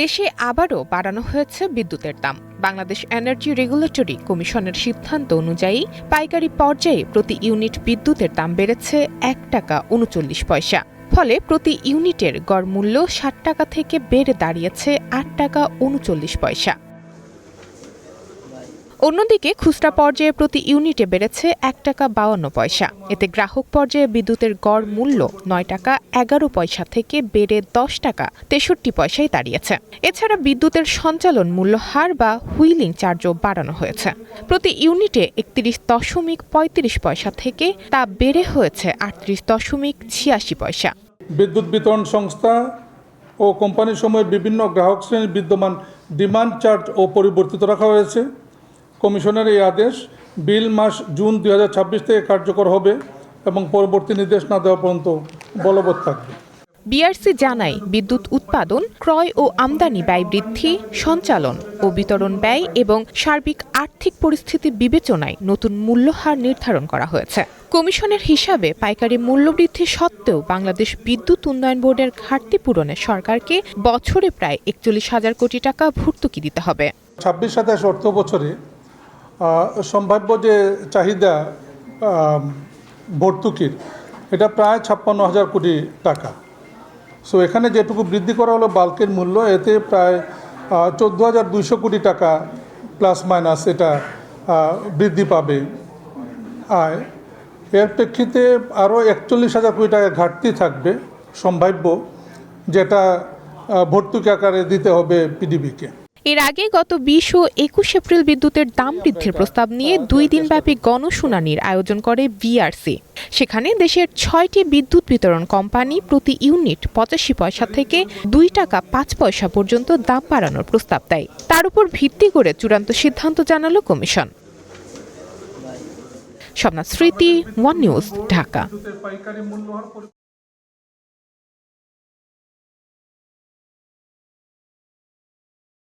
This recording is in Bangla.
দেশে আবারও বাড়ানো হয়েছে বিদ্যুতের দাম। বাংলাদেশ এনার্জি রেগুলেটরি কমিশনের সিদ্ধান্ত অনুযায়ী পাইকারি পর্যায়ে প্রতি ইউনিট বিদ্যুতের দাম বেড়েছে ৳1.39। ফলে প্রতি ইউনিটের গড় মূল্য ৳60 থেকে বেড়ে দাঁড়িয়েছে ৳8.39। অন্যদিকে খুচরা পর্যায়ে প্রতি ইউনিটে বেড়েছে ৳1.52। এতে গ্রাহক পর্যায়ে বিদ্যুতের গড় মূল্য ৳9.11 থেকে বেড়ে ৳10.63 দাঁড়িয়েছে। এছাড়া বিদ্যুতের সঞ্চালন মূল্য হার বা হুইলিং চার্জও বাড়ানো হয়েছে। প্রতি ইউনিটে 31.35 থেকে তা বেড়ে হয়েছে 38.86। বিদ্যুৎ বিতরণ সংস্থা ও কোম্পানিসমূহের বিভিন্ন গ্রাহক শ্রেণীর বিদ্যমান ডিমান্ড চার্জ ও পরিবর্তিত রাখা হয়েছে। কমিশনের এই আদেশ বিল মাস জুন 2026 থেকে কার্যকর হবে এবং পরবর্তী নির্দেশ না দেওয়া পর্যন্ত বলবৎ থাকবে। বিআরসি জানায়, বিদ্যুৎ উৎপাদন, ক্রয় ও আমদানি ব্যয় বৃদ্ধি, সঞ্চালন ও বিতরণ ব্যয় এবং সার্বিক আর্থিক পরিস্থিতি বিবেচনায় নতুন মূল্যহার নির্ধারণ করা হয়েছে। কমিশনের হিসাবে পাইকারি মূল্যবৃদ্ধি সত্ত্বেও বাংলাদেশ বিদ্যুৎ উন্নয়ন বোর্ডের ঘাটতি পূরণে সরকারকে বছরে প্রায় 41,000 কোটি টাকা ভর্তুকি দিতে হবে। 26-27 অর্থ বছরে সম্ভাব্য যে চাহিদা ভর্তুকির, এটা প্রায় 56,000 কোটি টাকা। সো এখানে যেটুকু বৃদ্ধি করা হলো বাল্কের মূল্য, এতে প্রায় 14,200 কোটি টাকা প্লাস মাইনাস এটা বৃদ্ধি পাবে আয়। এর প্রেক্ষিতে আরও 41,000 কোটি টাকা ঘাটতি থাকবে সম্ভাব্য, যেটা ভর্তুকি আকারে দিতে হবে পিডিবিকে। এর আগে গত 20 ও 21 এপ্রিল বিদ্যুতের দাম বৃদ্ধির প্রস্তাব নিয়ে 2 দিনব্যাপী গণশুনানির আয়োজন করে বিআরসি। সেখানে দেশের 6টি বিদ্যুৎ বিতরণ কোম্পানি প্রতি ইউনিট 85 পয়সা থেকে ৳2.05 পর্যন্ত দাম বাড়ানোর প্রস্তাব দেয়। তার উপর ভিত্তি করে চূড়ান্ত সিদ্ধান্ত জানালো কমিশন। স্বপ্না স্মৃতি, ওয়ান নিউজ, ঢাকা।